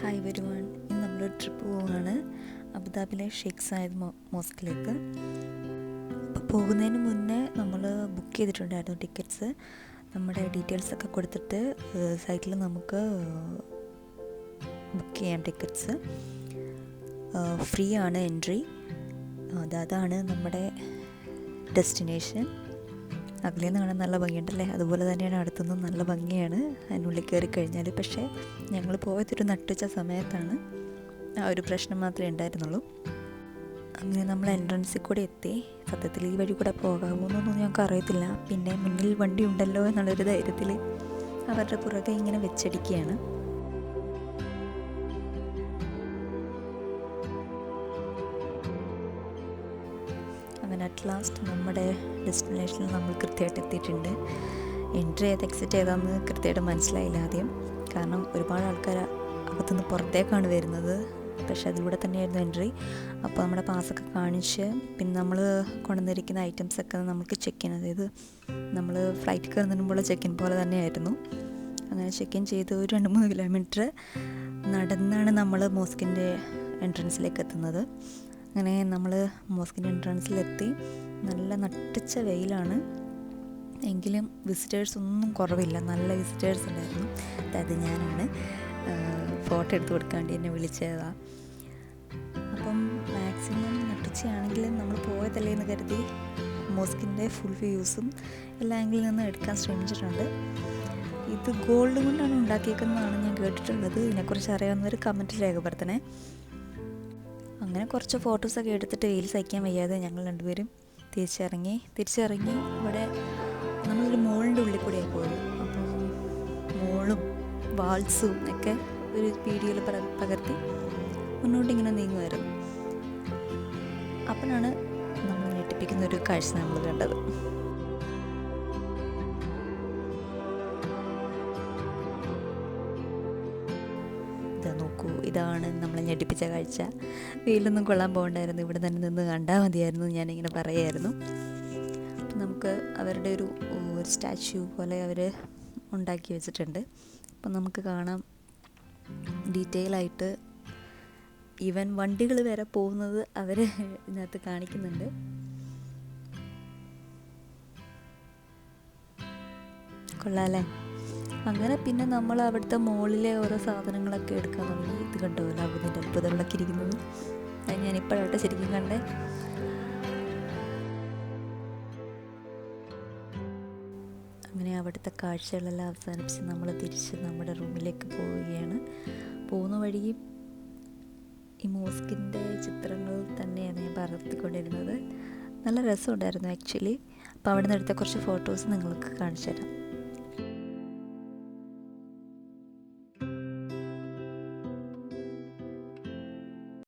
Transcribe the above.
Hi everyone, ഇന്ന് നമ്മളൊരു trip പോവുകയാണ് അബുദാബിയിലെ ഷെയ്ഖ് സായിദ് മോസ്കിലേക്ക്. അപ്പോൾ പോകുന്നതിന് മുന്നേ നമ്മൾ ബുക്ക് ചെയ്തിട്ടുണ്ടായിരുന്നു ടിക്കറ്റ്സ്. നമ്മുടെ ഡീറ്റെയിൽസൊക്കെ കൊടുത്തിട്ട് സൈറ്റിൽ നമുക്ക് ബുക്ക് ചെയ്യാം ടിക്കറ്റ്സ്. ഫ്രീ ആണ് എൻട്രി. അതാണ് നമ്മുടെ ഡെസ്റ്റിനേഷൻ. അകലെ നിന്ന് കാണാൻ നല്ല ഭംഗിയുണ്ടല്ലേ, അതുപോലെ തന്നെയാണ് അടുത്തുനിന്നും നല്ല ഭംഗിയാണ് അതിനുള്ളിൽ കയറി കഴിഞ്ഞാൽ. പക്ഷേ ഞങ്ങൾ പോയതൊരു നട്ടുച്ച സമയത്താണ്, ആ ഒരു പ്രശ്നം മാത്രമേ ഉണ്ടായിരുന്നുള്ളൂ. അങ്ങനെ നമ്മൾ എൻട്രൻസിൽ കൂടെ എത്തി. സത്യത്തിൽ ഈ വഴി കൂടെ പോകാമോ എന്നൊന്നും ഞങ്ങൾക്ക് അറിയത്തില്ല. പിന്നെ മുന്നിൽ വണ്ടി ഉണ്ടല്ലോ എന്നുള്ളൊരു ധൈര്യത്തിൽ അവരുടെ പുറകെ ഇങ്ങനെ വെച്ചടിക്കുകയാണ്. അങ്ങനെ അറ്റ് ലാസ്റ്റ് നമ്മുടെ ഡെസ്റ്റിനേഷനിൽ നമ്മൾ കൃത്യമായിട്ട് എത്തിയിട്ടുണ്ട്. എൻട്രി ചെയ്ത് എക്സിറ്റ് ചെയ്താന്ന് കൃത്യമായിട്ട് മനസ്സിലായില്ല ആദ്യം, കാരണം ഒരുപാട് ആൾക്കാർ അകത്തുനിന്ന് പുറത്തേക്കാണ് വരുന്നത്. പക്ഷെ അതിലൂടെ തന്നെയായിരുന്നു എൻട്രി. അപ്പോൾ നമ്മുടെ പാസ്സൊക്കെ കാണിച്ച് പിന്നെ നമ്മൾ കൊണ്ടുവന്നിരിക്കുന്ന ഐറ്റംസൊക്കെ നമുക്ക് ചെക്ക് ഇൻ, അതായത് നമ്മൾ ഫ്ലൈറ്റ് കയറുന്നതിന് മുമ്പുള്ള ചെക്ക് ഇൻ പോലെ തന്നെയായിരുന്നു. അങ്ങനെ ചെക്ക് ഇൻ ചെയ്ത് ഒരു 2-3 കിലോമീറ്റർ നടന്നാണ് നമ്മൾ മോസ്കിൻ്റെ എൻട്രൻസിലേക്ക് എത്തുന്നത്. അങ്ങനെ നമ്മൾ മോസ്കിൻ്റെ എൻട്രൻസിലെത്തി. നല്ല നട്ടിച്ച വെയിലാണ്, എങ്കിലും വിസിറ്റേഴ്സ് ഒന്നും കുറവില്ല, നല്ല വിസിറ്റേഴ്സ് ഉണ്ടായിരുന്നു. അതായത് ഞാനാണ് ഫോട്ടോ എടുത്ത് കൊടുക്കാൻ വേണ്ടി എന്നെ വിളിച്ചതാണ്. അപ്പം മാക്സിമം നട്ടിച്ചയാണെങ്കിലും നമ്മൾ പോയതല്ലേ എന്ന് കരുതി മോസ്കിൻ്റെ ഫുൾ വ്യൂസും എല്ലാ ആംഗിളിൽ നിന്നും എടുക്കാൻ ശ്രമിച്ചിട്ടുണ്ട്. ഇത് ഗോൾഡ് കൊണ്ടാണ് ഉണ്ടാക്കിയേക്കുന്നതാണ് ഞാൻ കേട്ടിട്ടുള്ളത്. ഇതിനെക്കുറിച്ച് അറിയാവുന്നവർ കമൻറ്റിൽ രേഖപ്പെടുത്തണേ. അങ്ങനെ കുറച്ച് ഫോട്ടോസൊക്കെ എടുത്തിട്ട് വെയിൽ സഹിക്കാൻ വയ്യാതെ ഞങ്ങൾ രണ്ടുപേരും തിരിച്ചിറങ്ങി ഇവിടെ നമ്മളൊരു മോളിൻ്റെ ഉള്ളിൽ കൂടെയാണ് പോയത്. അപ്പം മോളും വാൾസും ഒക്കെ ഒരു വീഡിയോയിൽ പകർത്തി മുന്നോട്ടിങ്ങനെ നീങ്ങുമായിരുന്നു. അപ്പോഴാണ് നമ്മൾ ഞെട്ടിപ്പിക്കുന്ന ഒരു കാഴ്ച നമ്മൾ കണ്ടത്. നോക്കൂ, ഇതാണ് നമ്മളെ ഞെട്ടിപ്പിച്ച കാഴ്ച. വെയിലൊന്നും കൊള്ളാൻ പോകണ്ടായിരുന്നു, ഇവിടെ തന്നെ നിന്ന് കണ്ടാൽ മതിയായിരുന്നു ഞാനിങ്ങനെ പറയായിരുന്നു. അപ്പം നമുക്ക് അവരുടെ ഒരു സ്റ്റാച്യു പോലെ അവർ ഉണ്ടാക്കി വെച്ചിട്ടുണ്ട്. അപ്പം നമുക്ക് കാണാം ഡീറ്റെയിൽ ആയിട്ട്. ഈവൻ വണ്ടികൾ വരെ പോകുന്നത് അവർ ഇതിനകത്ത് കാണിക്കുന്നുണ്ട്. കൊള്ളാമല്ലേ? അങ്ങനെ പിന്നെ നമ്മൾ അവിടുത്തെ മുകളിലെ ഓരോ സാധനങ്ങളൊക്കെ എടുക്കാൻ തുടങ്ങി. ഇത് കണ്ടോ, ലാബുദിൻ്റെ അത്ഭുതങ്ങളൊക്കെ ഇരിക്കുന്നത്. അത് ഞാനിപ്പോഴായിട്ട് ശരിക്കും കണ്ടേ. അങ്ങനെ അവിടുത്തെ കാഴ്ചകളെല്ലാം അവസാനിപ്പിച്ച് നമ്മൾ തിരിച്ച് നമ്മുടെ റൂമിലേക്ക് പോവുകയാണ്. പോകുന്ന വഴി ഈ മോസ്കിൻ്റെ ചിത്രങ്ങൾ തന്നെയാണ് ഞാൻ പകർത്തിക്കൊണ്ടിരുന്നത്. നല്ല രസമുണ്ടായിരുന്നു ആക്ച്വലി. അപ്പോൾ അവിടെ നിന്ന് എടുത്ത കുറച്ച് ഫോട്ടോസ് നിങ്ങൾക്ക് കാണിച്ചു തരാം.